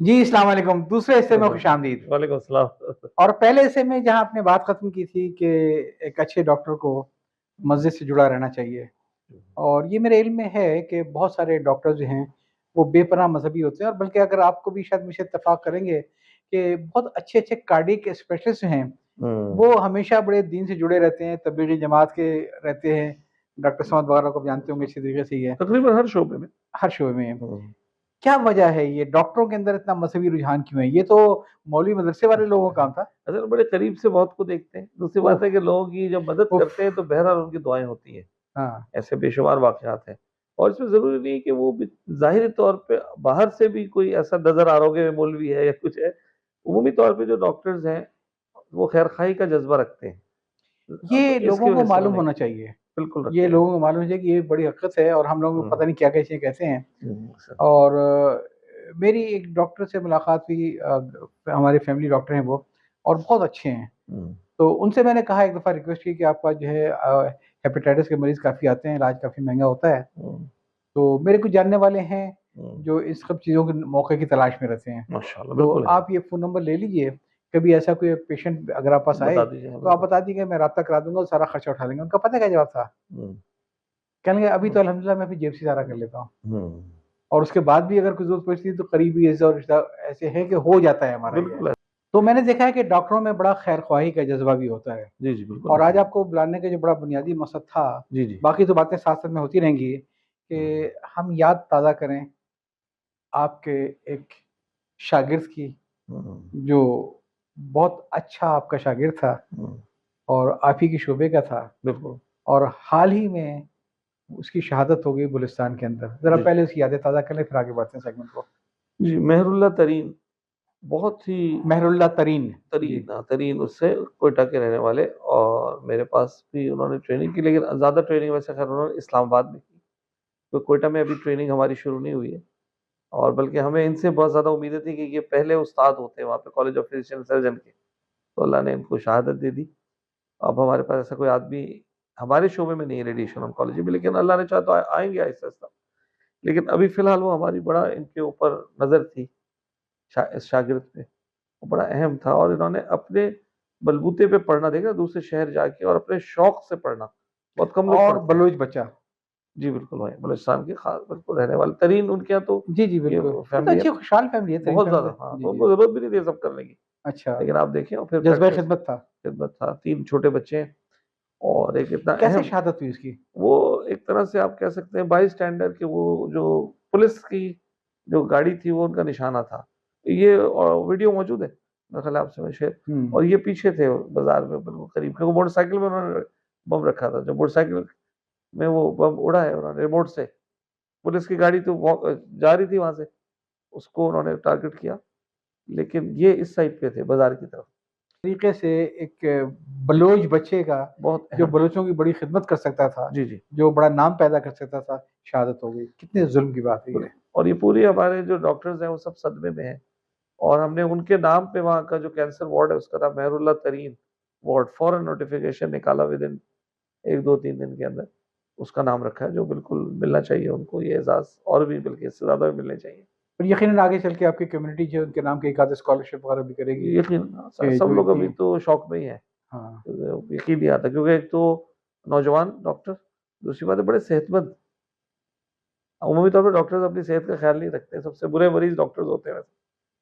जी, अस्सलाम वालेकुम। दूसरे हिस्से में हाँ, खुशामदीद। वालेकुम अस्सलाम। और पहले हिस्से में जहाँ आपने बात ख़त्म की थी कि एक अच्छे डॉक्टर को मस्जिद से जुड़ा रहना चाहिए, और ये मेरे इल्म में है कि बहुत सारे डॉक्टर जो हैं, वो बेपनाह मज़हबी होते हैं, और बल्कि अगर आपको भी शायद मुझसे इत्तेफ़ाक करेंगे कि बहुत अच्छे-अच्छे कार्डियक स्पेशलिस्ट हैं, हुँ, वो हमेशा बड़े दीन से जुड़े रहते हैं, तबलीगी जमात के रहते हैं। डॉक्टर समद वगैरह को आप जानते होंगे अच्छी तरीके से ही है, तकरीबन हर शोबे में। हर शोबे में। हुँ। क्या वजह है ये? डॉक्टरों के अंदर इतना मज़हबी रुझान क्यों है? ये तो मौलवी मदरसे वाले लोगों का काम था। असल बड़े करीब से मौत को देखते हैं। दूसरी बात उफ़! है कि लोगों की जब मदद उफ़! करते हैं तो बहरहाल उनकी दुआएँ होती हैं। हाँ। ऐसे बेशुमार वाक़यात हैं। और इसमें ज़रूरी नहीं कि वो भी ज़ाहिरी तौर पे बाहर से भी कोई ऐसा नज़र आ रहा हो कि मौलवी है या कुछ है। उमूमी तौर पे जो डॉक्टर्स हैं, वो खैर-ख़ाही का जज़्बा रखते हैं। ये तो इसकी लोगों को वजह से मालूम उन्होंने होना चाहिए। बिल्कुल ये रखते हैं। लोगों को मालूम चाहिए कि ये बड़ी हक़ीक़त है, और हम लोग हुँ, पता नहीं क्या-क्या चीज़ें कहते हैं। सर। और मेरी एक डॉक्टर से मुलाकात हुई, हमारे फैमिली डॉक्टर हैं वो, और बहुत अच्छे हैं। हुँ, तो उनसे मैंने कहा, एक दफ़ा रिक्वेस्ट की कि आपका जो है हेपेटाइटिस के मरीज़ काफ़ी आते हैं, इलाज काफ़ी महँगा होता है। हुँ, तो मेरे कुछ जानने वाले हैं, हुँ। जो इस सब चीज़ों के मौके की तलाश में रहते हैं। माशाअल्लाह, तो बिल्कुल है। आप ये फ़ोन नंबर ले लीजिए, कभी ऐसा कोई पेशेंट अगर आप पास आए, बता दीजिए, हाँ, तो आप बिल्कुल। बता दीजिए, मैं राब्ता करा दूँगा और सारा खर्चा उठा लेंगे। उनका पता है क्या जवाब था? हुँ, कहने लगे, अभी हुँ, तो अल्हम्दुलिल्लाह मैं अपनी जेब से सारा कर लेता हूँ, हुँ। और उसके बाद भी अगर कोई ज़रूरत पड़ती है तो करीबी ऐसे और रिश्ता ऐसे हैं कि हो जाता है हमारा ये। बिल्कुल है। तो मैंने देखा है कि डॉक्टरों में बड़ा खैर-ख्वाही का जज़्बा भी होता है, जी, जी, बिल्कुल और होता आज है। आपको बुलाने का जो बड़ा बुनियादी मकसद था, जी, जी। बाकी तो बातें साथ-साथ में होती रहेंगी, हुँ, कि हम याद ताज़ा करें आपके एक शागिर्द की, हुँ, जो बहुत अच्छा आपका शागिर्द था, हुँ, और आप ही के शोबे का था, बिल्कुल। और हाल ही में उसकी शहादत हो गई गुलिस्तान के अंदर। ज़रा जी। पहले उसकी यादें ताज़ा कर लें, फिर आगे बढ़ते हैं सेगमेंट को। जी, मेहरुल्लाह तरीन बहुत ही मेहरुल्लाह तरीन। जी। तरीन तरीन उससे क्वेटा के रहने वाले और मेरे पास भी उन्होंने ट्रेनिंग की, लेकिन ज़्यादा ट्रेनिंग वैसे ख़ैर उन्होंने इस्लामाबाद में की। तो क्वेटा में अभी ट्रेनिंग हमारी शुरू नहीं हुई है और बल्कि हमें इनसे बहुत ज़्यादा उम्मीदें थी कि ये पहले उस्ताद होते हैं वहाँ पे कॉलेज ऑफ फिजिशियन सर्जन के। तो अल्लाह ने इनको शहादत दे दी। अब हमारे पास ऐसा कोई आदमी हमारे शोबे में नहीं है रेडिएशन ऑन्कोलॉजी में, लेकिन अल्लाह ने चाहा तो आएँगे आहिस्ता-आहिस्ता। लेकिन अभी फ़िलहाल वो हमारी बड़ा इनके ऊपर नज़र थी इस शागिर्द पे, वो बड़ा अहम था और इन्होंने अपने बलबूते पे पढ़ना देखा दूसरे शहर जाके और अपने शौक से पढ़ना, बहुत कम लोग और पढ़ते हैं। बलूच बच्चा। जी, बिल्कुल भाई, बलूचिस्तान के ख़ास बिल्कुल रहने वाले तरीन उनके यहाँ तो जी, जी, ये बिल्कुल। ये तो फैमिली है अच्छी खुशहाल फ़ैमिली है, तरीन बहुत फ़ैमिली ज़्यादा तो। हाँ, जी, तो जी। उनको ज़रूरत भी नहीं थी ये सब करने की। अच्छा, लेकिन आप देखें और फिर जज़्बा-ए प्रैक्टिस खिदमत था। खिदमत था, 3 छोटे बच्चे हैं और एक इतना कैसे अहम शहादत हुई उसकी? वो एक तरह से आप कह सकते हैं बाईस्टैंडर कि वो जो पुलिस की जो गाड़ी थी वो उनका निशाना था। ये वीडियो मौजूद है, मेरे ख़्याल है आपसे मैं शेयर हुँ। और ये पीछे थे बाज़ार में बिल्कुल करीब क्योंकि मोटरसाइकिल में उन्होंने बम रखा था। जब मोटरसाइकिल में वो बम उड़ा है उन्होंने रिमोट से, पुलिस की गाड़ी तो जा रही थी वहाँ से, उसको उन्होंने टारगेट किया, लेकिन ये इस साइड पे थे बाज़ार की तरफ। तरीके से एक बलोच बच्चे का, बहुत जो अहम बलोचों की बड़ी खिदमत कर सकता था, जी, जी। जो बड़ा नाम पैदा कर सकता था, शहादत हो गई। कितने ज़ुल्म की बात है ये। बिल्कुल और ये पूरी हमारे जो डॉक्टर्स हैं वो सब सदमे में हैं। और हमने उनके नाम पे वहाँ का जो कैंसर वार्ड है उसका नाम मेहरुल्लाह तरीन वार्ड फौरन नोटिफ़िकेशन निकाला विदिन 1, 2, 3 दिन के अंदर, उसका नाम रखा है जो बिल्कुल मिलना चाहिए उनको ये एज़ाज़ और भी बल्कि इससे ज़्यादा भी मिलने चाहिए। और यकीनन आगे चल के आपकी कम्युनिटी जो है उनके नाम की एक आध स्कॉलरशिप वगैरह भी करेगी, यकीनन कि सब जो लोग इतनी। अभी तो शौक में ही हैं। हाँ। यकीन नहीं आता क्योंकि एक तो नौजवान डॉक्टर, दूसरी बात है बड़े सेहतमंद। अमूमी तौर पे डॉक्टर्स अपनी सेहत का ख़्याल नहीं रखते, सबसे बुरे मरीज़ डॉक्टर्स होते हैं वैसे।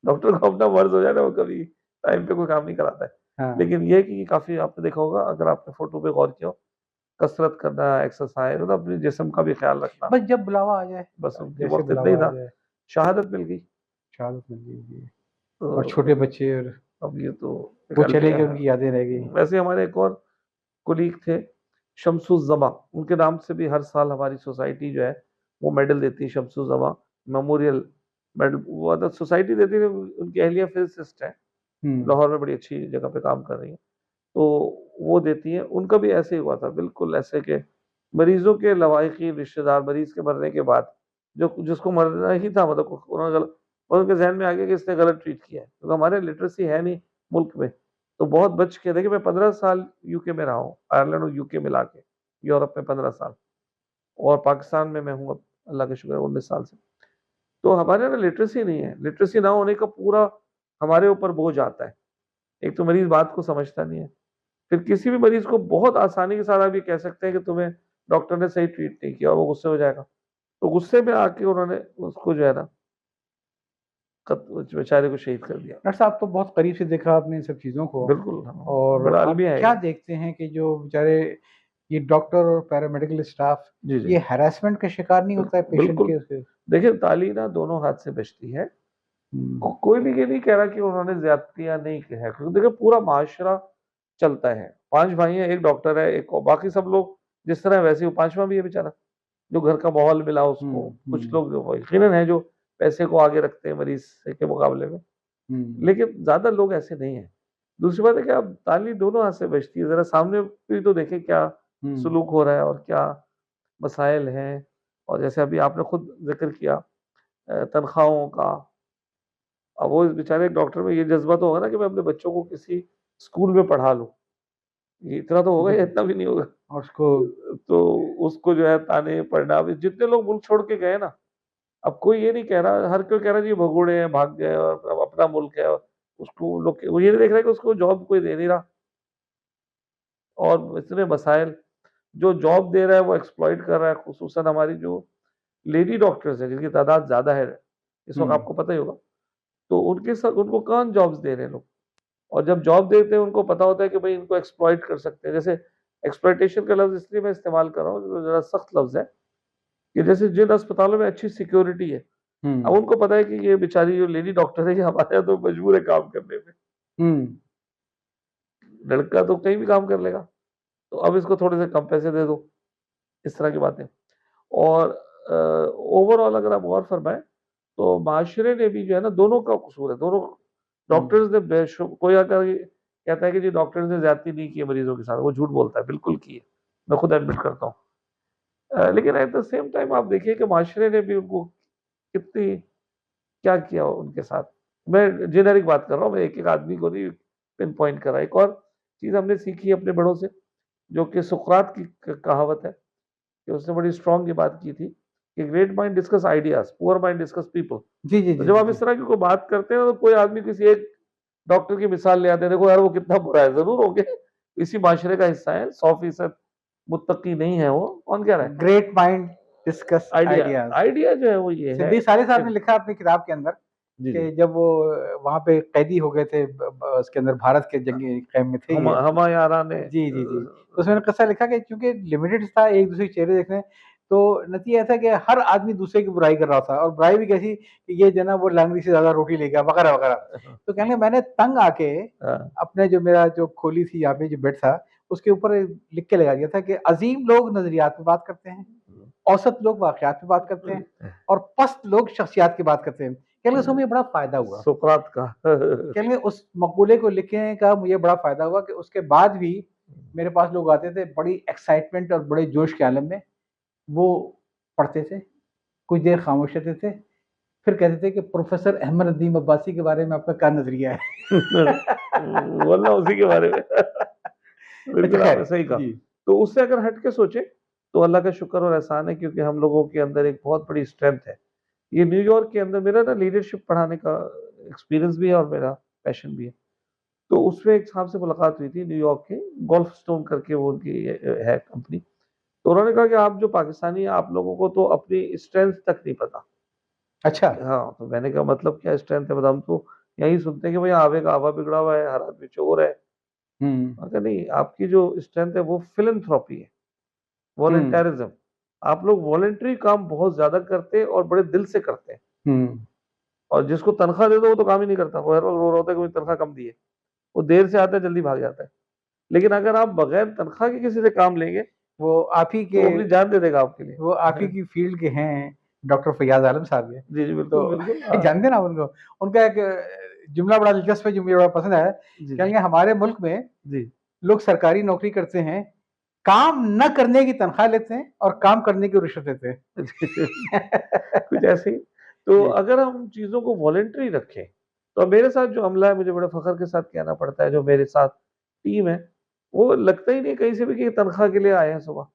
डॉक्टर को अपना मर्ज़ हो जाए ना वो कभी टाइम पे कोई काम नहीं कराता है। हाँ। लेकिन ये है कि काफ़ी आपने देखा होगा अगर आपने फ़ोटो पे गौर किया हो, कसरत करना, एक्सरसाइज़ मतलब अपने जिस्म का भी ख़्याल रखना, बस जब बुलावा आ जाए, बस उनके जैसे वक़्त इतना ही बुलावा आ था, जाए, शहादत मिल गई। शहादत मिल जाएगी। और छोटे तो बच्चे, और अब ये तो वो निकल चले गया गए, है। उनकी यादें रह गई। वैसे हमारे एक और कोलीग थे, शम्सुज़्ज़मा, उनके नाम से भी हर साल हमारी सोसाइटी जो है, वो मेडल देती है शम्सुज़्ज़मा मेमोरियल मेडल वो मतलब सोसाइटी देती है, उनकी अहलिया फिज़िसिस्ट हैं, हुँ। लाहौर में बड़ी अच्छी जगह पे काम कर रही हैं। तो वो देती हैं, उनका भी ऐसे ही हुआ था, बिल्कुल ऐसे कि मरीज़ों के लवाहिकी रिश्तेदार मरीज़ के मरने के बाद, जो जिसको मरना ही था मतलब उन्होंने गलत और उनके ज़हन में आ गया कि इसने गलत ट्रीट किया है, क्योंकि हमारे लिटरेसी है नहीं मुल्क में, तो बहुत बच के देखिए मैं 15 साल यूके में रहा हूँ, आयरलैंड और यूके मिला के, यूरोप में 15 साल और पाकिस्तान में मैं हूँ अब अल्लाह का शुक्र है 19 साल से। तो हमारे यहाँ ना लिटरेसी नहीं है, लिटरेसी ना होने का पूरा हमारे ऊपर बोझ आता है। एक तो मरीज़ बात को समझता नहीं है, फिर किसी भी मरीज़ को बहुत आसानी के साथ आप ये कह सकते हैं कि तुम्हें डॉक्टर ने सही ट्रीट नहीं किया और वो गुस्से हो जाएगा। तो गुस्से में आके उन्होंने उसको जो है ना उस बेचारे को शहीद कर दिया। डॉक्टर साहब तो बहुत करीब से देखा आपने इन सब चीज़ों को, बिल्कुल, हाँ, और बड़ा आप अलमिया है क्या ये। देखते हैं कि जो बेचारे ये डॉक्टर और पैरामेडिकल स्टाफ जी, जी। ये हैरेसमेंट का शिकार नहीं होता है बिल्कुल, पेशेंट बिल्कुल। के उससे? देखिए ताली ना दोनों हाथ से बजती है। कोई भी ये नहीं कह रहा कि उन्होंने ज़्यादतियाँ नहीं की है, क्योंकि देखिए पूरा माशरा चलता है। 5 भाई हैं, 1 डॉक्टर है, एक और बाकी सब लोग जिस तरह वैसे ही वो 5वां भी है बेचारा, जो घर का माहौल मिला उसको। हुँ, कुछ हुँ, लोग जो यकीनन है जो पैसे को आगे रखते हैं मरीज़ के मुकाबले में, हुँ, लेकिन ज़्यादा लोग ऐसे नहीं हैं। दूसरी बात है कि अब ताली दोनों हाथ से बजती है, ज़रा सामने भी तो देखें क्या हुँ, सलूक हो रहा है और क्या मसाइल हैं। और जैसे अभी आपने खुद ज़िक्र किया तनख्वाहों का। अब वो इस बेचारे डॉक्टर में ये जज़्बा तो होगा ना कि मैं अपने बच्चों को किसी स्कूल में पढ़ा लूँ। ये इतना तो होगा या बिल्कुल। इतना भी नहीं होगा। और उसको तो उसको जो है ताने पड़ना, अभी जितने लोग मुल्क छोड़ के गए ना, अब कोई ये नहीं कह रहा, हर कोई कह रहा है जी भगोड़े हैं, भाग गए और अब अपना मुल्क है और उसको लोग वो ये नहीं देख रहा है कि उसको जॉब कोई दे नहीं रहा और इतने मसाइल, जो जॉब दे रहा है वो एक्सप्लॉइट कर रहा है, खुसूसन हमारी जो लेडी डॉक्टर्स हैं जिनकी तादाद ज़्यादा है, इस वक़्त हुँ, आपको पता ही होगा। तो उनके साथ उनको कौन जॉब्स दे रहे हैं लोग। और जब जॉब देते हैं उनको पता होता है कि भई इनको एक्सप्लॉइट कर सकते हैं। जैसे एक्सप्लॉइटेशन का लफ़्ज़ इसलिए मैं इस्तेमाल कर रहा हूँ, जो ज़रा सख्त लफ़्ज़ है, कि जैसे जिन अस्पतालों में अच्छी सिक्योरिटी है, अब हुँ, उनको पता है कि ये बेचारी जो लेडी डॉक्टर है ये हमारे यहाँ तो मजबूर है काम करने पे। हुँ, लड़का तो कहीं भी काम कर लेगा, तो अब इसको थोड़े से कम पैसे दे दो, इस तरह की बातें। और ओवरऑल अगर आप गौर फरमाएँ तो माशरे ने भी जो है ना दोनों का कसूर है, दोनों हुँ, डॉक्टर्स ने बेशु कोई अगर ये कहता है कि जी डॉक्टर्स ने ज़्यादती नहीं की है मरीज़ों के साथ, वो झूठ बोलता है, बिल्कुल की है। मैं खुद एडमिट करता हूँ। लेकिन एट द सेम टाइम आप देखिए कि माशरे ने भी उनको कितनी क्या किया उनके साथ। मैं जेनेरिक बात कर रहा हूँ, मैं एक-एक आदमी को नहीं पिन पॉइंट कर रहा। एक और चीज़ हमने सीखी अपने बड़ों से, जो कि सुकरात की क कहावत है, कि उसने बड़ी स्ट्रॉन्ग ये बात की थी कि great mind discuss ideas, poor mind discuss people. जी, जी, तो जी, जब जी, आप जी। इस तरह की कोई बात करते हैं तो कोई आदमी किसी एक डॉक्टर की मिसाल ले आते हैं, देखो यार वो कितना बुरा है, ज़रूर होंगे, इसी माशरे का हिस्सा है, 100% मुत्तकी नहीं है वो, कौन कह रहा है? Great mind discuss idea ideas. Idea जो है वो ये है सिद्दीक़ साले साहब कि ने लिखा अपनी किताब के अंदर जी, जी। कि जब वो वहाँ पे कैदी हो गए थे उसके अंदर भारत के जंगी कैद में थे ये। हमायारा ने जी, जी, जी। तो उसमें किस्सा लिखा कि चूँकि लिमिटेड था एक-दूसरे के चेहरे देखने, तो नतीजा ऐसा कि हर आदमी दूसरे की बुराई कर रहा था और बुराई भी कैसी कि ये जो है ना वो लांगड़ी से ज़्यादा रोटी ले गया वगैरह-वगैरह। तो कहने लगे मैंने तंग आके हाँ, अपने जो मेरा जो खोली थी यहाँ पे जो बेड था, उसके ऊपर लिख के लगा दिया था कि अज़ीम लोग नज़रियात पे बात करते हैं, औसत लोग वाक़यात पे बात करते हैं और पस्त लोग शख़्सियात की बात करते हैं। कहने लगे उसमें मुझे बड़ा फ़ायदा हुआ। सुकरात का कहने लगे उस मक़ूले को लिखने का मुझे बड़ा फ़ायदा हुआ कि उसके बाद भी मेरे पास लोग आते थे बड़ी एक्साइटमेंट और बड़े जोश के आलम में, वो पढ़ते थे, कुछ देर ख़ामोश रहते थे, फिर कहते थे कि प्रोफ़ेसर अहमद नदीम अब्बासी के बारे में आपका क्या नज़रिया है? बोलना उसी के बारे में। अच्छा बिल्कुल आपने ख़ैर, सही कहा। जी। तो उससे अगर हट के सोचें, तो अल्लाह का शुक्र और एहसान है क्योंकि हम लोगों के अंदर एक बहुत बड़ी स्ट्रेंथ है। ये न्यूयॉर्क के अंदर मेरा ना लीडरशिप पढ़ाने का एक्सपीरियंस भी है और मेरा पैशन भी है। तो उसमें एक साहब से मुलाकात हुई थी न्यूयॉर्क के, गोल्फ स्टोन करके वो उनकी है कंपनी। तो उन्होंने कहा कि आप जो पाकिस्तानी हैं, आप लोगों को तो अपनी स्ट्रेंथ तक नहीं पता। अच्छा। हाँ, तो मैंने कहा मतलब क्या स्ट्रेंथ है? मतलब हम तो यही सुनते हैं कि भई आवे का आवा बिगड़ा हुआ है, हर आदमी चोर है। हुँ, मैंने कहा नहीं, आपकी जो स्ट्रेंथ है वो फिलैंथ्रोपी है, हुँ, वॉलंटियरिज़्म। आप लोग वॉलंटरी काम बहुत ज़्यादा करते हैं और बड़े दिल से करते हैं। हुँ। और जिसको तनख्वाह दे दो वो तो काम ही नहीं करता, वो हर वक़्त रो रहा होता है कि मुझे तनख्वाह कम दी है। वो देर से आता है, जल्दी भाग जाता है। लेकिन अगर आप बगैर तनख्वाह के किसी से काम लेंगे, वो आप ही तो के वो अपनी जान दे देगा आपके लिए। वो आप ही की फ़ील्ड के हैं, डॉक्टर फ़ैयाज़ आलम साहब ये। जी, जी, बिल्कुल, तो बिल्कुल। हाँ, जानते हैं ना आप उनको? उनका एक जुमला बड़ा दिलचस्प है जो मुझे बड़ा पसंद आया। जी, जी, कहेंगे हमारे मुल्क में जी। लोग सरकारी नौकरी करते हैं, काम न करने की तनख्वाह लेते हैं और काम करने की रिश्वत देते हैं। कुछ ऐसे ही। तो जी। अगर हम चीज़ों को वॉलंटरी रखें, तो मेरे साथ जो अमला है मुझे बड़े फ़ख्र के साथ कहना पड़ता है, जो मेरे साथ टीम है, वो लगता ही नहीं कहीं से भी कि ये तनख्वाह के लिए आए हैं सुबह,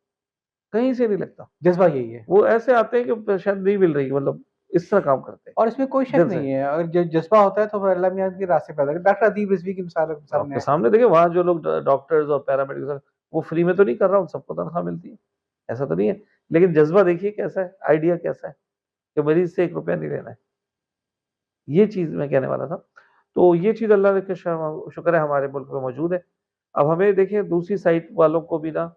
कहीं से नहीं लगता। जज़्बा यही है। वो ऐसे आते हैं कि शायद नहीं मिल रही मतलब इस तरह काम करते हैं। और इसमें कोई शक दिल से। नहीं है, अगर जज्बा होता है तो फिर अल्लाह मियाँ के रास्ते पैदा करे। डॉक्टर अदीब रिज़वी की मिसाल सामने आपके है। सामने देखिए वहाँ जो लोग डॉक्टर्स और पैरामेडिक्स वो फ्री में तो नहीं कर रहा, उन सबको तनख्वाह मिलती है, ऐसा तो नहीं है। लेकिन जज्बा देखिए कैसा है, आइडिया कैसा है कि मरीज से 1 रुपया नहीं लेना है। ये चीज़ मैं कहने वाला था। तो ये चीज़ अल्लाह का शुक्र है हमारे मुल्क में मौजूद है। अब हमें देखिए दूसरी साइड वालों को भी ना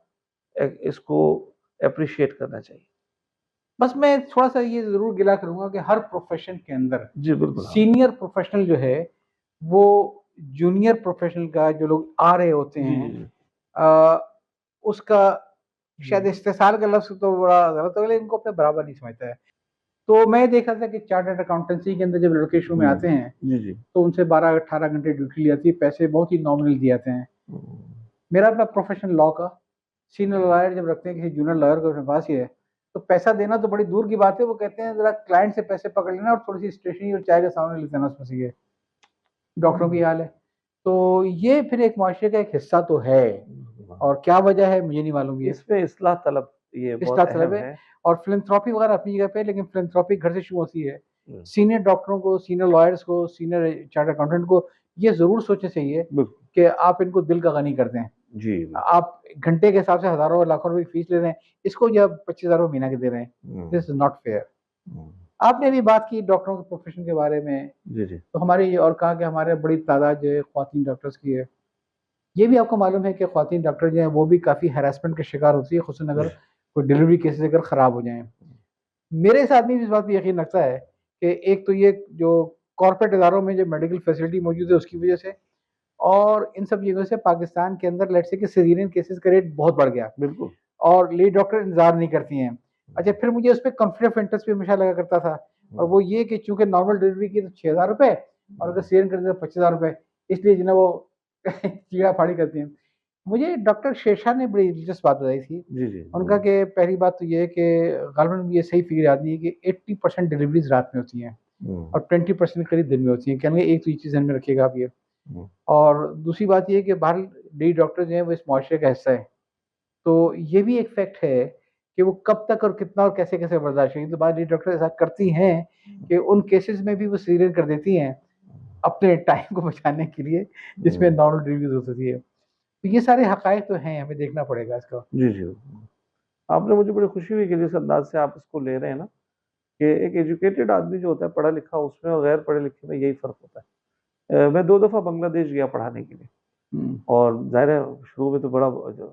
इसको एप्रिशिएट करना चाहिए। बस मैं थोड़ा-सा ये ज़रूर गिला करूँगा कि हर प्रोफ़ेशन के अंदर जी, बिल्कुल, हाँ। सीनियर प्रोफ़ेशनल जो है, वो जूनियर प्रोफ़ेशनल का जो लोग आ रहे होते जी, हैं जी, जी। अ, उसका शायद हुँ। इस्तेहसाल का लफ्ज़ तो बड़ा गलत होगा, लेकिन इनको अपने बराबर नहीं समझता है। तो मैं देख रहा था कि चार्टर्ड अकाउंटेंसी के अंदर जब लड़के शुरू में हुँ। आते हैं, जी, जी। तो उनसे 12-18 घंटे ड्यूटी ली जाती है, पैसे बहुत ही नॉमिनल दिए जाते हैं। हुँ। मेरा अपना प्रोफ़ेशन लॉ का, सीनियर लॉयर जब रखते हैं किसी जूनियर लॉयर को अपने पास ही है, तो पैसा देना तो बड़ी दूर की बात है, वो कहते हैं ज़रा क्लाइंट से पैसे पकड़ लेना और थोड़ी-सी स्टेशनरी और चाय का सामान लेते आना उसमें से ये। डॉक्टरों की हाल है। तो ये फिर एक मुआशरे का एक हिस्सा तो है और क्या वजह है मुझे नहीं मालूम ये। इसमें इस्लाह तलब ये इस्लाह बहुत तलब अहम है है। और फ़िलैंथ्रोपी वगैरह अपनी जगह पे है, लेकिन फ़िलैंथ्रोपी घर से शुरू होती है। हुँ। सीनियर डॉक्टरों को, सीनियर लॉयर्स को, सीनियर चार्टर्ड अकाउंटेंट को ये ज़रूर सोचना चाहिए बिल्कुल। कि आप इनको दिल का गनी कर दें। जी, बिल्कुल। आप घंटे के हिसाब से हज़ारों और लाखों रुपए की फ़ीस ले रहे हैं, इसको जब 25,000 रुपए महीना के दे रहे हैं, हुँ। This is not fair. हुँ। आपने अभी बात की डॉक्टरों के प्रोफ़ेशन के बारे में, जी, जी। तो हमारे ये और कहा कि हमारे बड़ी तादाद जो है ख़वातीन डॉक्टर्स की है। ये भी आपको मालूम है कि ख़वातीन डॉक्टर जो हैं वो भी काफ़ी हैरेसमेंट का शिकार होती है, ख़ुसूसन अगर कोई डिलीवरी केसेज़ अगर ख़राब हो जाएँ। मेरे साथ भी इस बात पे यकीन रखता है कि एक तो ये जो कॉर्पोरेट इदारों में जो मेडिकल फैसिलिटी मौजूद है उसकी वज़ह से और इन सब चीज़ों से पाकिस्तान के अंदर लेट्स से कि सिज़ेरियन केसेज़ का रेट बहुत बढ़ गया बिल्कुल। और लेडी डॉक्टर इंतज़ार नहीं करती हैं। अच्छा फिर मुझे उसपे कॉन्फ्लिक्ट ऑफ इंटरेस्ट भी हमेशा लगा करता था और वो ये कि चूँकि नॉर्मल डिलीवरी की तो ₹6000 और अगर सिज़ेरियन करते तो ₹25,000 इसलिए जो है ना वो चीड़ा-फाड़ी करती हैं। मुझे डॉक्टर शेरशाह ने बड़ी दिलचस्प बात बताई थी। जी, जी। उनका कि पहली बात तो ये है कि ग़ालिबन मुझे सही फ़िगर याद नहीं है कि 80% डिलीवरीज़ रात में होती हैं हुँ। और 20% करीब दिन में होती हैं। कहने का एक तो ये चीज़ ध्यान में रखिएगा आप ये। हुँ। और दूसरी बात ये है कि बहरहाल लेडी डॉक्टर जो हैं वो इस मुआशरे का हिस्सा है। तो ये भी एक फैक्ट है कि वो कब तक और कितना और कैसे-कैसे बर्दाश्त करेंगी। तो बाद लेडी डॉक्टर ऐसा करती हैं कि उन केसेज़ में भी वो सीज़ेरियन कर देती हैं, अपने टाइम को बचाने के लिए जिसमें हुँ। नॉर्मल डिलीवरीज़ होती है। तो ये सारे हक़ाइक़ तो हैं, हमें देखना पड़ेगा इसका। जी, जी। आपने मुझे बड़ी खुशी हुई कि जिस अंदाज़ से आप इसको ले रहे हैं ना, कि एक एजुकेटेड आदमी जो होता है पढ़ा-लिखा उसमें और गैर पढ़े-लिखे में यही फ़र्क होता है। मैं 2 दफ़ा बांग्लादेश गया पढ़ाने के लिए हुँ। और ज़ाहिर है शुरू में तो बड़ा जो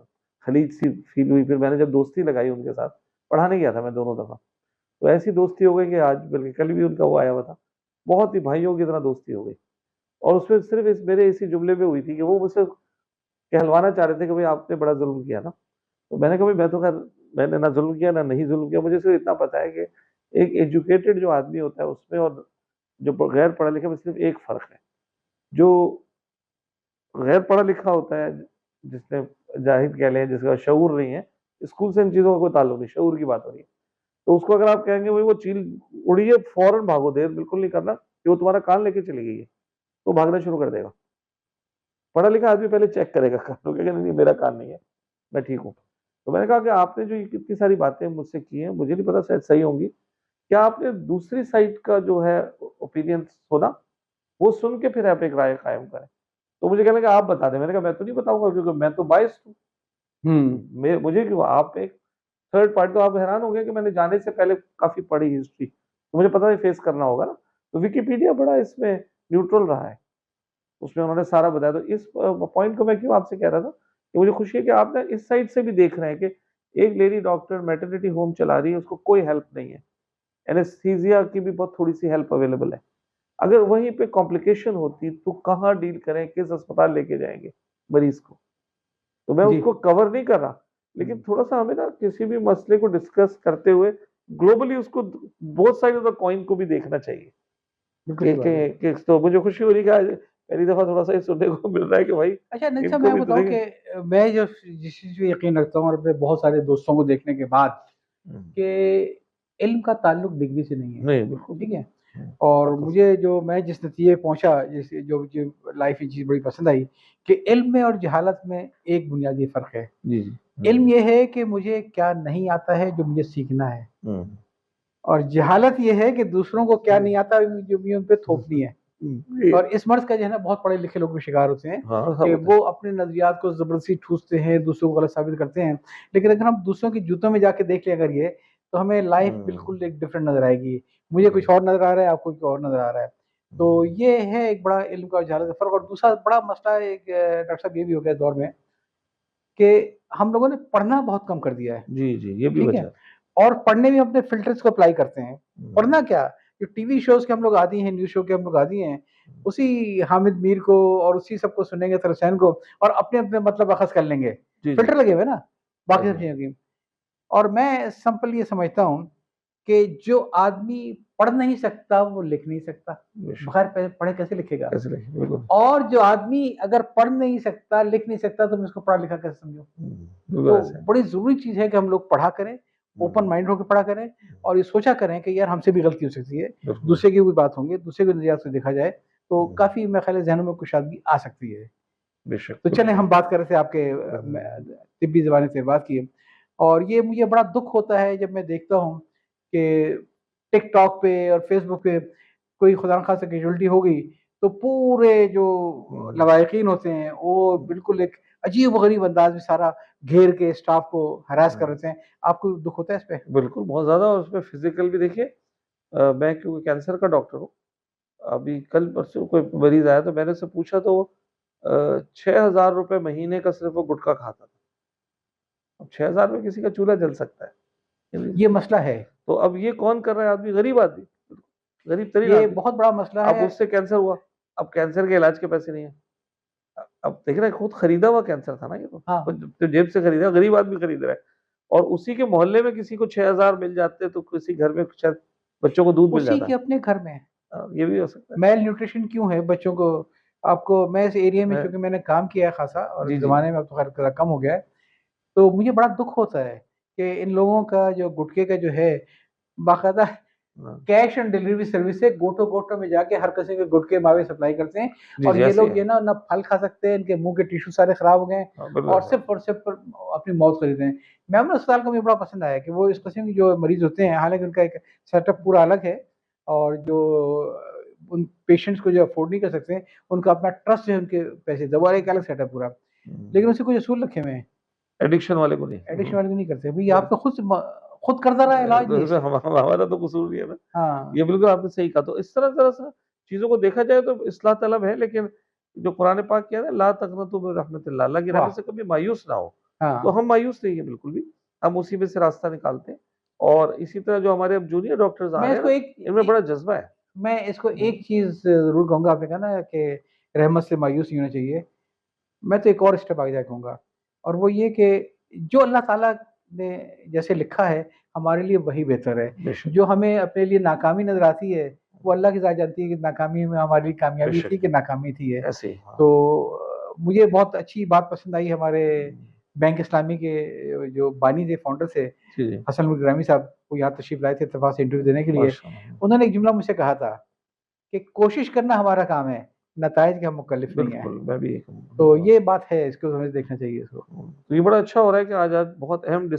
खलीज सी फ़ील हुई, फिर मैंने जब दोस्ती लगाई उनके साथ, पढ़ाने गया था मैं दोनों दफ़ा। तो ऐसी दोस्ती हो गई कि आज बल्कि कल भी उनका वो आया हुआ था। बहुत ही भाइयों की तरह दोस्ती हो गई और उसमें सिर्फ़ इस मेरे इसी जुमले में हुई थी कि वो मुझसे कहलवाना चाह रहे थे कि भई आपने बड़ा ज़ुल्म किया ना। तो मैंने कहा भई मैं तो ख़ैर मैंने ना ज़ुल्म किया ना नहीं ज़ुल्म किया, मुझे सिर्फ़ इतना पता है कि एक एजुकेटेड जो आदमी होता है उसमें और जो गैर पढ़ा-लिखा में सिर्फ़ एक फ़र्क है। जो गैर पढ़ा-लिखा होता है, जिसने जाहिल कह लें, जिसका शऊर नहीं है, स्कूल से इन चीज़ों का कोई ताल्लुक नहीं, शऊर की बात हो रही है। तो उसको अगर आप कहेंगे भई वो चील उड़ी है, फ़ौरन भागो, देर बिल्कुल नहीं करना कि वो तुम्हारा कान लेके चली गई है, तो भागना शुरू कर देगा। पढ़ा-लिखा आदमी पहले चेक करेगा कान को, कहेगा नहीं मेरा कान नहीं है, मैं ठीक हूँ। तो मैंने कहा कि आपने जो ये कितनी सारी बातें मुझसे की हैं, मुझे नहीं पता शायद सही होंगी। क्या आपने दूसरी साइड का जो है ओपिनियन सुना? वो सुन के फिर आप एक राय कायम करें। तो मुझे कहने लगा आप बता दें। मैंने कहा मैं तो नहीं बताऊँगा क्योंकि मैं तो बायस्ड हूँ। हुँ। मैं मुझे क्यों आप एक थर्ड पार्टी तो आप हैरान हो गए कि मैंने जाने से पहले काफ़ी पढ़ी हिस्ट्री, तो मुझे पता है फेस करना होगा ना। तो विकिपीडिया बड़ा इसमें न्यूट्रल रहा है। उसमें उन्होंने सारा बताया। तो इस पॉइंट को मैं क्यों आपसे कह रहा था कि मुझे खुशी है कि आप ना इस साइड से भी देख रहे हैं कि एक लेडी डॉक्टर मैटरनिटी होम चला रही है, उसको कोई हेल्प नहीं है। एनेस्थीसिया की भी बहुत थोड़ी-सी हेल्प अवेलेबल है। अगर वहीं पे कॉम्प्लिकेशन होती तो कहाँ डील करें, किस अस्पताल लेके जाएँगे मरीज़ को? तो मैं जी। उसको कवर नहीं कर रहा, लेकिन हुँ। थोड़ा-सा हमें ना किसी भी मसले को डिस्कस करते हुए ग्लोबली उसको both side of the coin को भी देखना चाहिए। बिल्कुल सही बात है। कि तो मुझे खुशी हो रही है कि आज पहली दफ़ा थोड़ा-सा ये सुनने को मिल रहा है कि भाई अच्छा नहीं साहब इनको मैं भी तो बताऊँ कि देखें। मैं जो जिस चीज़ पे यकीन रखता हूँ और अपने बहुत सारे दोस्तों को देखने के बाद हुँ। कि इल्म का ताल्लुक डिग्री से नहीं है, नहीं, बिल्कुल भी ठीक नहीं। है? हुँ, और बात तो सही। मुझे जो मैं जिस नतीजे पे पहुँचा जिस जो मुझे लाइफ़ की चीज़ बड़ी पसंद आई कि इल्म में और जहालत में एक बुनियादी फ़र्क है। जी, जी। इल्म हुँ, ये है कि मुझे क्या नहीं आता है जो मुझे सीखना है। हुँ, और जहालत ये है कि दूसरों को क्या नहीं आता जो भी उन पे थोपनी है। और इस मर्ज का जो है ना बहुत पढ़े लिखे लोग भी शिकार होते हैं कि वो अपने नजरियात को जबरदस्ती ठूसते हैं, दूसरों को गलत साबित करते हैं। लेकिन अगर हम दूसरों की जूतों में जाके देख लें अगर ये, तो हमें लाइफ बिल्कुल एक डिफरेंट नजर आएगी। मुझे कुछ और नजर आ रहा है, आपको कुछ और नजर आ रहा है। तो ये है एक बड़ा इल्म का जहालत का फर्क। और दूसरा बड़ा मसला एक डॉक्टर साहब ये भी हो गया दौर में कि हम लोगों ने पढ़ना बहुत कम कर दिया है। जी जी, ये भी ठीक है, और पढ़ने में अपने फिल्टर्स को अप्लाई करते हैं। पढ़ना क्या, जो टीवी शोज के हम लोग आदी हैं, न्यूज शो के हम लोग आदी हैं, उसी हामिद मीर को और उसी सबको सुनेंगे, तरसैन को, और अपने अपने मतलब अखज कर लेंगे। फिल्टर लगे हुए ना बाकी सब चीजों की। और मैं सिंपल ये समझता हूँ कि जो आदमी पढ़ नहीं सकता वो लिख नहीं सकता, बगैर पढ़े कैसे लिखेगा? और जो आदमी अगर पढ़ नहीं सकता, लिख नहीं सकता, तो मैं उसको पढ़ा लिखा कैसे समझो? तो बड़ी जरूरी चीज है कि हम लोग पढ़ा करें, ओपन माइंड होकर पढ़ा करें, और ये सोचा करें कि यार हमसे भी गलती हो सकती है, दूसरे की भी बात होंगे, दूसरे के नजरिया से देखा जाए तो काफी मेरे ख्याल जहनों में कुशादगी आ सकती है। तो चले हम बात कर रहे थे आपके तिब्बी जबानी से बात की, और ये मुझे बड़ा दुख होता है जब मैं देखता हूँ कि टिकटॉक पे और फेसबुक पे कोई खुदा न खास्ता कैजुअल्टी हो गई तो पूरे जो लवाहिकीन होते हैं वो बिल्कुल एक अजीब गरीब अंदाज में सारा घेर के स्टाफ को हरास कर रहे हैं। आपको दुख होता है इस पे? बिल्कुल, बहुत ज्यादा। और उसमें फिजिकल भी देखिए, मैं क्योंकि कैंसर का डॉक्टर हूँ, अभी कल परसों कोई मरीज आया तो मैंने उससे पूछा तो 6,000 रुपए महीने का सिर्फ वो गुटखा खाता था। अब 6,000 में किसी का चूल्हा जल सकता है? ये मसला है। तो अब ये कौन कर रहा है? आदमी, गरीब आदमी, गरीब तरीन ये आदमी। बहुत बड़ा मसला है। अब उससे कैंसर हुआ, अब कैंसर के इलाज के पैसे नहीं है। अब देख रहे हैं, खुद खरीदा हुआ कैंसर था ना ये तो। हाँ। तो जेब से खरीदा, गरीब आदमी खरीद रहा है। और उसी के मोहल्ले में किसी को 6,000 मिल जाते तो किसी घर में शायद बच्चों को दूध मिल उसी जाता। के अपने घर में ये भी हो सकता है। मेल न्यूट्रिशन क्यों है बच्चों को? आपको, मैं इस एरिया में है। चूंकि मैंने काम किया है खासा, और जी इस जी। जमाने में अब तो खैर कम हो गया है, तो मुझे बड़ा दुख होता है कि इन लोगों का जो गुटखे का जो है बाकायदा कैश एंड डिलीवरी सर्विस है, गोटो गोटो में जाके हर किसी के गुटके मावे सप्लाई करते हैं। जी और जी, ये ऐसे लोग है। ये ना फल खा सकते हैं, इनके मुंह के टिश्यू सारे खराब हो गए हैं, बिल्कुल और सिर्फ अपनी मौत खरीदते हैं। मैमन अस्पताल को मुझे बड़ा पसंद आया कि वो इस किस्म के जो मरीज होते हैं, हालांकि उनका एक सेटअप पूरा अलग है, और जो उन पेशेंट्स को जो अफोर्ड नहीं कर सकते हैं, उनका अपना ट्रस्ट है, उनके पैसे दवा एक अलग सेटअप पूरा। लेकिन उसे कुछ असूल रखे हुए हैं, एडिक्शन वाले को नहीं। एडिक्शन वाले को नहीं करते भाई, आपका खुद करता रहा इलाज नहीं इससे। हमारा तो कसूर नहीं है ना। हाँ। ये बिल्कुल आपने सही कहा। तो इस तरह तरह से चीजों को देखा जाए तो इस्लाह तलब है, लेकिन जो कुरान पाक कहता है, ला तक़नतू मिन रहमतिल्लाह, अल्लाह की रहमत से कभी मायूस ना हो। तो हाँ। हम मायूस नहीं है बिल्कुल भी, हम उसी में से रास्ता निकालते हैं। और इसी तरह जो हमारे अब जूनियर डॉक्टर्स आ मैं रहे हैं इसको ना, एक इनमें बड़ा जज्बा है। मैं इसको एक चीज जरूर कहूंगा, आपने कहा ना कि रहमत से मायूस नहीं होना चाहिए, मैं तो एक और स्टेप आगे जाके कहूंगा, और वो ये कि जो अल्लाह ताला ने जैसे लिखा है हमारे लिए वही बेहतर है। जो हमें अपने लिए नाकामी नजर आती है, वो अल्लाह की ज़ात जानती है कि नाकामी में हमारी कामयाबी थी कि नाकामी थी है। ऐसे ही। तो मुझे बहुत अच्छी बात पसंद आई हमारे बैंक इस्लामी के जो बानी थे, फाउंडर थे, जी जी। हसन मुग्रामी साहब, वो यहाँ तशरीफ लाए थे इत्तेफाक से इंटरव्यू देने के लिए। उन्होंने एक जुमला मुझसे कहा था कि कोशिश करना हमारा काम है, नताइज के हम मुकल्लिफ नहीं है। बिल्कुल, मैं भी तो ये बात है, इसको हमें देखना चाहिए इसको। तो ये बड़ा अच्छा हो रहा है कि आज बहुत अहम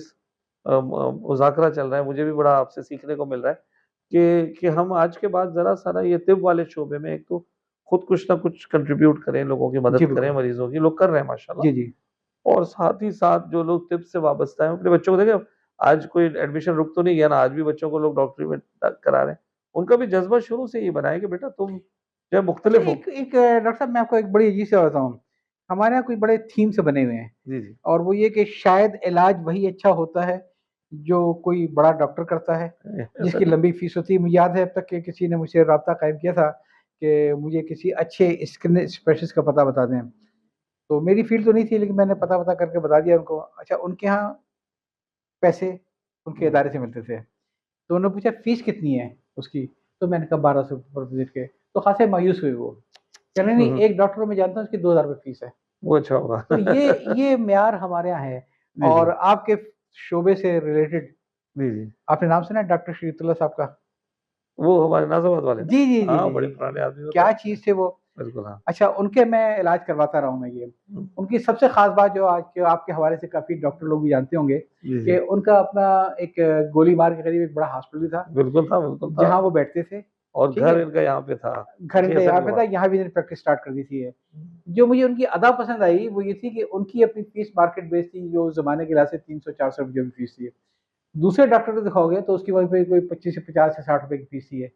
मुज़ाकरा चल रहा है। मुझे भी बड़ा आपसे सीखने को मिल रहा है कि हम आज के बाद ज़रा सा ना ये तिब वाले शोबे में एक तो खुद कुछ ना कुछ कंट्रीब्यूट करें, लोगों की जी मदद बिल्कुल। करें, मरीजों की, लोग कर रहे हैं माशाल्लाह। जी जी। और साथ ही साथ जो लोग तिब से वाबस्ता हैं, अपने बच्चों को देखें, आज कोई एडमिशन रुक तो नहीं गया ना, आज भी बच्चों को लोग डॉक्टरी में करा रहे हैं। उनका भी जज़्बा शुरू से ये बना है कि बेटा तुम जो है मुख्तलिफ हो। एक डॉक्टर साहब, मैं आपको एक बड़ी अजीब सी बात बताऊँ, हमारे यहाँ कोई बड़े थीम से बने हुए हैं, जी जी। और वो ये कि शायद इलाज वही अच्छा होता है जो कोई बड़ा डॉक्टर करता है, जिसकी लंबी फीस होती है। मुझे याद है अब तक कि किसी ने मुझसे राब्ता कायम किया था कि मुझे किसी अच्छे स्किन स्पेशलिस्ट का पता बता दें। तो मेरी फील्ड तो नहीं थी, लेकिन मैंने पता करके बता दिया उनको। अच्छा, उनके यहाँ पैसे उनके इदारे से मिलते थे, तो उन्होंने पूछा फीस कितनी है उसकी, तो मैंने कहा 1200 पर विजिट के। तो खासे मायूस हुए वो, कह रहे नहीं, एक डॉक्टर को मैं जानता हूँ उसकी 2000 रुपये फीस है। वो अच्छा होगा। तो ये म्यार हमारे यहाँ है। जी, और जी। आपके शोबे से रिलेटेड, जी, जी। आपने नाम सुना है डॉक्टर शरीयतुल्लाह साहब का? वो हमारे नाज़िमाबाद वाले ना? जी जी जी हाँ, जी बड़े जी। पुराने आदमी वो तो। क्या चीज थे वो। बिल्कुल, हाँ। अच्छा, उनके मैं इलाज करवाता रहा हूँ मैं ये। उनकी सबसे ख़ास बात जो आज के आपके हवाले से काफ़ी डॉक्टर लोग भी जानते होंगे जी, कि जी। उनका अपना एक गोलीमार के करीब एक बड़ा हॉस्पिटल भी था, बिल्कुल था जहाँ वो बैठते थे, और ठीक घर है? इनका यहाँ पे था, घर इनका GSM यहाँ के पे था, पास। यहाँ भी इन्होंने प्रैक्टिस स्टार्ट कर दी थी ये। जो मुझे उनकी अदा पसंद आई, वो ये थी कि उनकी अपनी फीस मार्केट बेस थी, जो ज़माने के लिहाज़ से 300-400 रुपए जो भी फीस थी। दूसरे डॉक्टर को दिखाओगे तो उसकी वहीं पे कोई 25 से 50 से 60 रुपए की फीस ही है।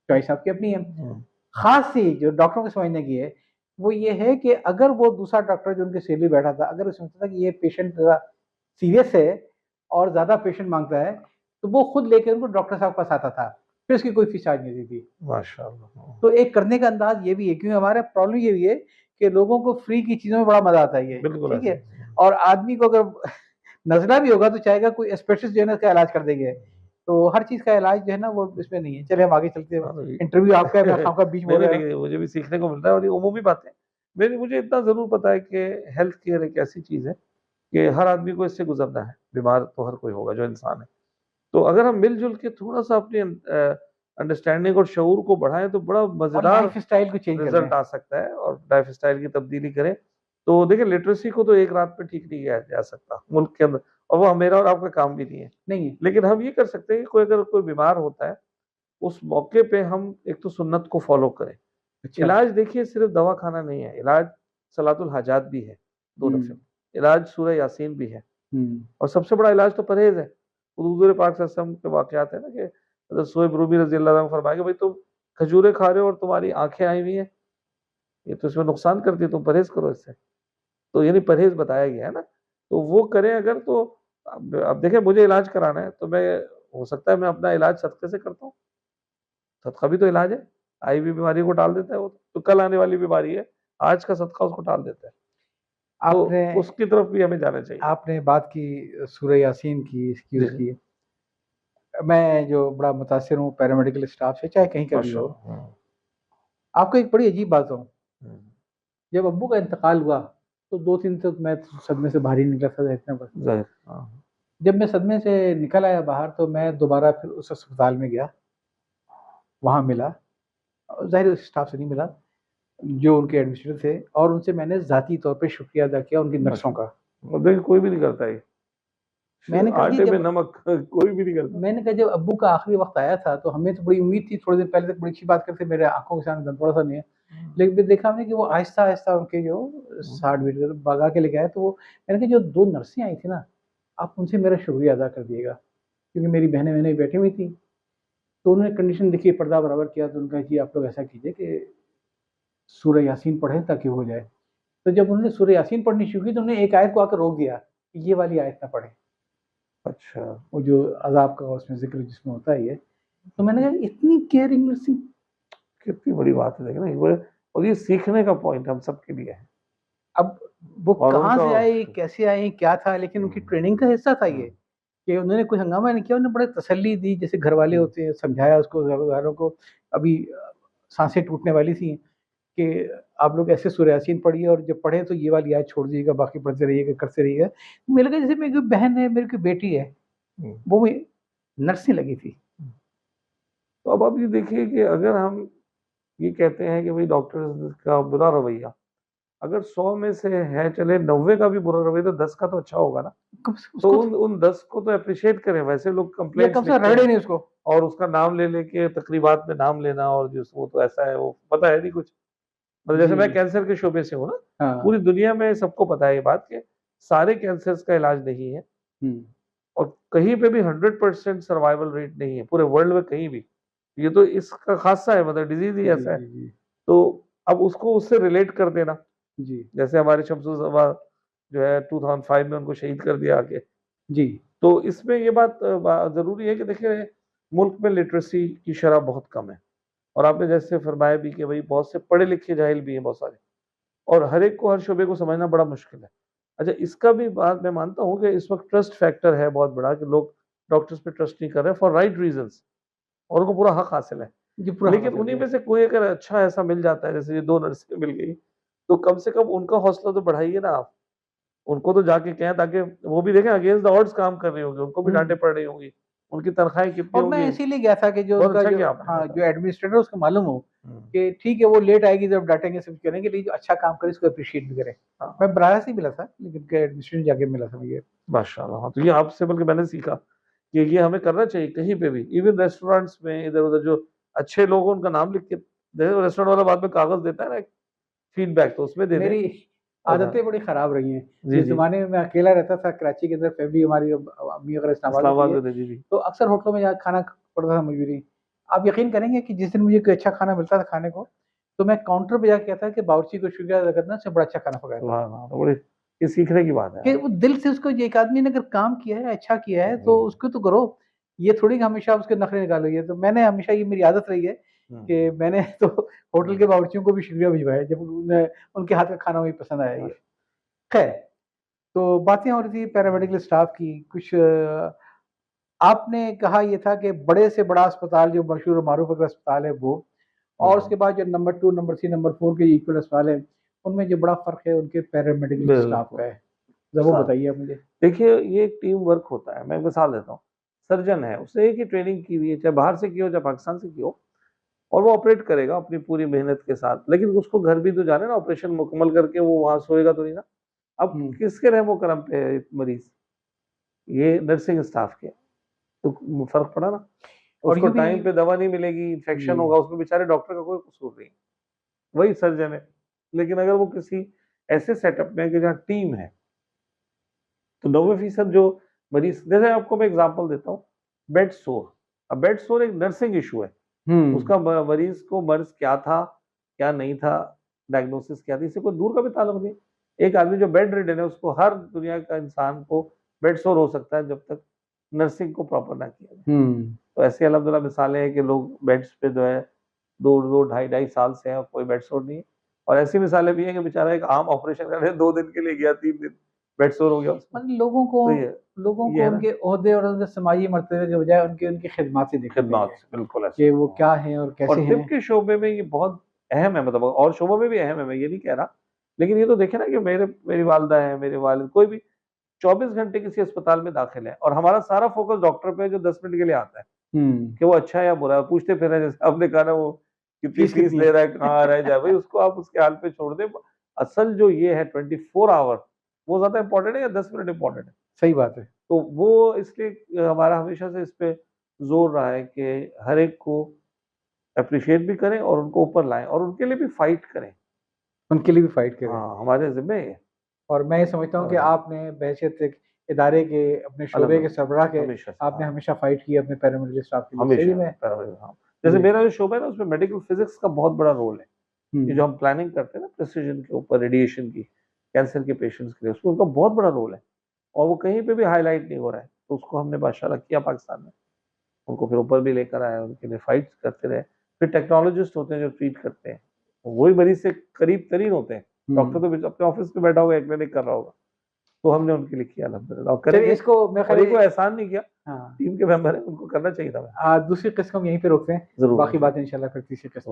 चॉइस आपकी अपनी है। हुँ, ख़ास चीज़ जो डॉक्टरों को समझने की है, वो ये है कि अगर वो दूसरा डॉक्टर जो उनके सेल में बैठा था, अगर वो समझता था कि ये पेशेंट ज़रा सीरियस है और ज़्यादा पेशेंट माँगता है, तो वो खुद लेके उनको डॉक्टर साहब के पास आता था। फिर उसकी कोई फीस चार्ज नहीं होती थी। माशाअल्लाह। तो एक करने का अंदाज़ ये भी है, क्योंकि हमारा प्रॉब्लम ये भी है कि लोगों को फ्री की चीज़ों में बड़ा मज़ा आता है ये, बिल्कुल ठीक ऐसा है? ही है। और आदमी को अगर नज़ला भी होगा तो चाहेगा कोई स्पेशलिस्ट जो है ना उसका इलाज कर देंगे। तो हर चीज़ का इलाज जो है ना वो इसमें नहीं है। चलिए हम आगे चलते हैं। हाँ, नहीं। इंटरव्यू आपका है, मैं खामख़ा बीच में नहीं, बोल नहीं रहा हूँ। देखिए मुझे भी सीखने को मिल रहा है और ये उमूमी बातें मुझे इतना ज़रूर पता है कि हेल्थ केयर एक ऐसी चीज़ है कि हर आदमी को इससे गुज़रना है, बीमार तो हर कोई होगा जो इंसान है। तो अगर हम मिल-जुल के थोड़ा-सा अपनी अंडरस्टैंडिंग और शऊर को बढ़ाएँ तो बड़ा और मज़ेदार लाइफ़स्टाइल को चेंज कर रिज़ल्ट दें। आ सकता है और लाइफ़स्टाइल की तब्दीली करें। तो देखिए लिटरेसी को तो एक रात में ठीक नहीं किया जा सकता मुल्क के अंदर और वो मेरा और आपका काम भी नहीं है। नहीं है। लेकिन हम ये कर सकते हैं कि कोई बीमार होता है, उस मौके पे हम एक तो सुन्नत को फ़ॉलो करें। अच्छा। इलाज देखिए सिर्फ़ दवा-खाना नहीं है, इलाज सलातुल हाजात भी है, 2 नफ़ल। हुँ, इलाज सूरह यासीन भी है हुँ। और सबसे बड़ा इलाज तो परहेज़ है। हुज़ूर पाक सल्लल्लाहु अलैहि वसल्लम के वाक़यात है ना कि हज़रत सुहैब रूमी रज़ियल्लाहु अन्हु फरमाया कि भई तुम खजूरें खा रहे हो और तुम्हारी आँखें आई हुई हैं, ये तो इसमें नुकसान करती है, तुम परहेज़ करो इससे। तो यानी परहेज़ बताया गया है ना, तो वो करें अगर तो अब देखिए मुझे इलाज कराना है, तो मैं हो सकता है मैं अपना इलाज सदक़े से करता हूँ। सदका भी तो इलाज है। आई हुई बीमारी को टाल देता है वो तो कल आने वाली बीमारी है, आज का सदका उसको टाल देता है। तो आपने उसकी तरफ भी हमें जाना चाहिए। आपने बात की सूरह यासीन की, इसकी, जी, जी। उसकी। मैं जो बड़ा मुतासिर हूँ पैरामेडिकल स्टाफ से, चाहे कहीं का भी हो। माशाअल्लाह। हुँ, आपको एक बड़ी अजीब बात बताऊँ, हुँ। जब अब्बू का इंतकाल हुआ, तो 2-3 तक मैं सदमे से बाहर ही निकला था इतना बस। ज़ाहिर हाँ, जब मैं सदमे से निकल आया बाहर तो मैं दोबारा फिर उस अस्पताल में गया, वहाँ मिला। ज़ाहिर है उस स्टाफ से नहीं मिला, जो उनके एडमिनिस्ट्रेटर थे, और उनसे मैंने ज़ाती तौर पे शुक्रिया अदा किया उनकी नर्सों का। माशाअल्लाह। और देखिए कोई भी नहीं करता ये। मैंने कहा जी आटे में जब नमक कोई भी नहीं करता। मैंने कहा जब अब्बू का आखिरी वक़्त आया था, तो हमें तो बड़ी उम्मीद थी, थोड़े दिन पहले तक बड़ी अच्छी बात करते, मेरे आँखों के सामने थोड़ा-सा नहीं है। हुँ, लेकिन फिर देखा हमने कि वो आहिस्ता-आहिस्ता उनके जो हुँ। सार्ट बीट भगा के लेके आए, तो वो मैंने कहा जो 2 नर्सें आई थी ना, आप उनसे मेरा शुक्रिया अदा कर दिएगा, क्योंकि मेरी बहनें-वहनें बैठी हुई थी। तो उन्होंने कंडीशन देखी, पर्दा बराबर किया, तो उन्होंने कहा जी आप लोग ऐसा कीजिए कि सूरह यासीन पढ़ें ताकि हो जाए। तो जब उन्होंने सूरह यासीन पढ़नी शुरू की, तो उन्होंने एक आयत को आकर रोक दिया, कि ये वाली आयत ना पढ़ें। अच्छा। वो जो अज़ाब का उसमें ज़िक्र जिसमें होता है ये। तो मैंने कहा इतनी केयरिंग नर्सिंग। कितनी बड़ी बात है देखिए ना, और ये सीखने का पॉइंट हम सबके लिए है अब वो और कहाँ उनका से आई, कैसे आई, क्या था, लेकिन उनकी हुँ, ट्रेनिंग का हिस्सा था ये, हुँ, कि उन्होंने कोई हंगामा नहीं किया, उन्होंने बड़े तसल्ली दी, जैसे घरवाले हुँ। होते हैं, समझाया उसको, घरवालों को। अभी साँसें टूटने वाली थी कि आप लोग ऐसे सूरह यासीन पढ़िए, और जब पढ़ें तो ये वाली आयत छोड़ दीजिएगा, बाकी पढ़ते रहिएगा, करते रहिएगा। मुझे लगा जैसे मेरी कोई बहन है, मेरी कोई बेटी है, हुँ, वो भी नर्सिंग लगी थी। हुँ। तो अब आप ये देखिए कि अगर हम ये कहते हैं कि भई डॉक्टर्स का बुरा रवैया, अगर 100 में से है चले 90 का भी बुरा रवैया तो 10 का तो अच्छा होगा ना। कम से तो उसको तो, उन 10 को तो एप्रिशिएट करें, वैसे लोग या कम कंप्लेंट्स से कम लिखते रगड़े हैं नहीं उसको। और उसका नाम ले लेके तकरीबात में नाम लेना और जिस वो तो ऐसा है, वो पता है नहीं कुछ। मतलब जैसे जी, मैं कैंसर के शोबे से हूँ ना, हाँ। पूरी दुनिया में सबको पता है ये बात कि सारे कैंसर्स का इलाज नहीं है हुँ। और कहीं पे भी 100% सर्वाइवल रेट नहीं है, पूरे वर्ल्ड में कहीं भी। ये तो इसका खासा है, मतलब डिज़ीज़ ही जी, ऐसा है। जी, जी। तो अब उसको उससे रिलेट कर देना, जी, जैसे हमारे शमसुज़्ज़मा जो है 2005 में उनको शहीद कर दिया आके। जी। तो इसमें ये बात ज़रूरी है कि देखिए मुल्क में लिटरेसी की शरह बहुत कम है और आपने जैसे फरमाया भी कि भई बहुत से पढ़े-लिखे जाहिल भी हैं बहुत सारे और हर एक को हर शोबे को समझना बड़ा मुश्किल है। अच्छा इसका भी बात मैं मानता हूँ कि इस वक़्त ट्रस्ट फैक्टर है बहुत बड़ा कि लोग डॉक्टर्स पे ट्रस्ट नहीं कर रहे फॉर राइट रीज़न्स और उनको पूरा हक हासिल है। जी, पूरा हक लेकिन हासिल उन्हीं किया। में से कोई अगर अच्छा ऐसा मिल जाता है जैसे ये 2 नर्सें मिल गई, तो कम से कम उनका हौसला तो बढ़ाइए ना आप। उनको तो जाके कहें ताकि वो भी देखें अगेंस्ट द ऑड्स काम कर रही होंगी, उनको भी हुँ, डाँटें पड़ रही होंगी। उनकी तनख्वाहें कितनी और मैं होंगी। इसीलिए गया था कि जो बहुत उनका अच्छा जो किया आपने, हाँ, बताया। जो एडमिनिस्ट्रेटर है उसको मालूम हो कि ठीक है वो लेट आएगी जब डाँटेंगे सब करेंगे, लेकिन जो अच्छा काम करे उसको एप्रिशिएट भी करें। हाँ, मैं बराह से मिला था, लेकिन उनके एडमिनिस्ट्रेशन जाके मिला था मुझे। माशाल्लाह। हाँ, तो ये आपसे बल्कि मैंने सीखा कि ये हमें करना चाहिए कहीं पे भी, इवन रेस्टोरेंट्स में इधर-उधर जो अच्छे लोग हैं उनका नाम लिख के, देखो रेस्टोरेंट वाला बाद में कागज़ देता है ना एक फीडबैक, तो उसमें दे दें। मेरी और आदतें बड़ी ख़राब रही हैं। जी, जिस जी। ज़माने में मैं अकेला रहता था कराची के अंदर, फैमिली हमारी अम्मी वगैरह इस्लामाबाद में थी, इस्लामाबाद में थे, जी, जी। तो अक्सर होटलों में जाके खाना पड़ता था मजबूरी। आप यकीन करेंगे कि जिस दिन मुझे कोई अच्छा खाना मिलता था खाने को, तो मैं काउंटर पे जाके कहता कि बावर्ची को शुक्रिया अदा करना, इससे बड़ा अच्छा खाना पकाया था। सुभान अल्लाह! तो बड़ी ये सीखने की बात है कि यार। वो दिल से उसको एक आदमी ने अगर काम किया है, अच्छा किया है, तो हुँ, उसको तो करो। ये थोड़ी कि हमेशा उसके नखरे निकालोगे। तो मैंने हमेशा ये मेरी आदत रही है कि हुँ, मैंने तो होटल के हुँ। बावर्चियों को भी शुक्रिया भिजवाया जब उन्हें उनके हाथ का खाना मुझे पसंद आया ये। माश खैर, तो बातें हो रही थी पैरामेडिकल स्टाफ की, कुछ आपने कहा ये था कि बड़े से बड़ा अस्पताल जो मशहूर और मारूफ अगर अस्पताल है वो, हुँ, और हुँ। उसके बाद जो नंबर 2, नंबर 3, नंबर 4 के इक्वल अस्पताल है, उनमें जो बड़ा फ़र्क है उनके पैरामेडिकल स्टाफ बिल्कुल, का है। ज़रा वो सा बताइए आप मुझे? देखिए ये एक टीम वर्क होता है, मैं एक मिसाल देता हूँ। सर्जन है, उसने एक ही ट्रेनिंग की हुई है, चाहे बाहर से की हो, चाहे पाकिस्तान से की हो, और वो ऑपरेट करेगा अपनी पूरी मेहनत के साथ, लेकिन उसको घर भी तो जाना है ना, ऑपरेशन मुकम्मल करके वो वहाँ सोएगा तो नहीं ना। अब हुँ। किसके रहम-ओ-करम पे है मरीज़? ये नर्सिंग स्टाफ के। तो फ़र्क पड़ा ना? और उसको यूँ भी टाइम पे दवा नहीं मिलेगी, जी। इन्फेक्शन होगा, उसमें बेचारे डॉक्टर का कोई कसूर नहीं है, वही सर्जन है। लेकिन अगर वो किसी ऐसे सेटअप में है कि जहाँ टीम है, तो 90% जो मरीज़, जैसे आपको मैं एग्ज़ाम्पल देता हूँ, बेड सोर। अब बेड सोर एक नर्सिंग इश्यू है। हुँ। उसका मरीज़ को मर्ज़ क्या था, क्या नहीं था, डायग्नोसिस क्या थी, इससे कोई दूर का भी ताल्लुक नहीं। एक आदमी जो बेड रिडन है, उसको हर दुनिया का इंसान को बेड सोर हो सकता है जब तक नर्सिंग को प्रॉपर ना किया जाए। हुँ। तो ऐसी अल्हम्दुलिल्लाह मिसालें हैं कि लोग बेड्स पे जो है 2-2 ढाई-ढाई साल से हैं और कोई बेड सोर नहीं है। और ऐसी मिसालें भी हैं कि बेचारा एक आम ऑपरेशन करने 2 दिन के लिए गया, 3 दिन बेड सोर हो गया उसमें। मतलब लोगों को तो लोगों ये को है ना, उनके ओहदे और उनके समाजी मर्तबे के बजाय उनकी उनकी खिदमत से देखना खिदमत चाहिए, से, बिल्कुल ऐसा। कि वो हाँ। क्या हैं और और कैसे तिब हैं। के शोबे में ये बहुत अहम है, मतलब और शोबों में भी अहम है, मैं ये नहीं कह रहा। लेकिन ये तो देखें ना कि मेरी वालिदा है, मेरे वालिद, कोई भी 24 घंटे किसी अस्पताल में दाखिल है और हमारा सारा फ़ोकस डॉक्टर पे है जो 10 मिनट के लिए आता है, हुँ। कि वो अच्छा है या बुरा है। पूछते फिर रहे हैं, जैसे आपने कहा ना वो कितनी फीस फ़ीस कितनी ले है? रहा है, कहाँ रह जाए, भई उसको आप उसके हाल पे छोड़ दें। असल जो ये है 24 आवर, वो ज़्यादा इम्पोर्टेंट है या 10 मिनट इम्पोर्टेंट है? सही बात है। तो वो इसलिए हमारा हमेशा से इस पे ज़ोर रहा है कि हर एक को एप्रिशिएट भी करें और उनको ऊपर लाएँ और उनके लिए भी फाइट करें। उनके लिए भी फाइट करें। हाँ, हमारे ज़िम्मे है ये। और मैं ये समझता हूँ कि और आपने बहैसियत एक इदारे के, अपने शोबे के अल्हम्दुलिल्लाह, सरबराह के, हमेशा से, आपने हाँ, हमेशा फाइट की अपने पैरामिलिट्री स्टाफ के लिए। सही हमेशा में। पैरावाइज, हाँ। जैसे जी। मेरा जो शोबा है ना, उसमें मेडिकल फिज़िक्स का बहुत बड़ा रोल है। ये जो हुँ। हम प्लानिंग करते हैं ना प्रिसिज़न के ऊपर, रेडिएशन की, कैंसर के पेशेंट्स के लिए, उसमें उनका बहुत बड़ा रोल है और वो कहीं पे भी हाइलाइट नहीं हो रहा है। तो उसको हमने माशाअल्लाह किया पाकिस्तान में। उनको फिर ऊपर भी लेकर आए, उनके लिए फाइट्स करते रहे। फिर टेक्नोलॉजिस्ट होते हैं जो ट्रीट करते हैं, वही मरीज़ से करीब तरीन होते हैं। डॉक्टर हुँ। तो अपने ऑफ़िस में बैठा होगा, एक क्लिनिक कर रहा होगा। तो हमने उनके लिए किया अल्हम्दुलिल्लाह और चलिए करेंगे। इसको मेरे और ख़्याल ये है कोई एहसान नहीं किया, हाँ। टीम के मेंबर हैं, उनको करना चाहिए था। दूसरी किस्त को हम यहीं पे रोकते हैं। ज़रूर बाकी इंशाल्लाह। बातें इंशाल्लाह फिर तीसरी किस्त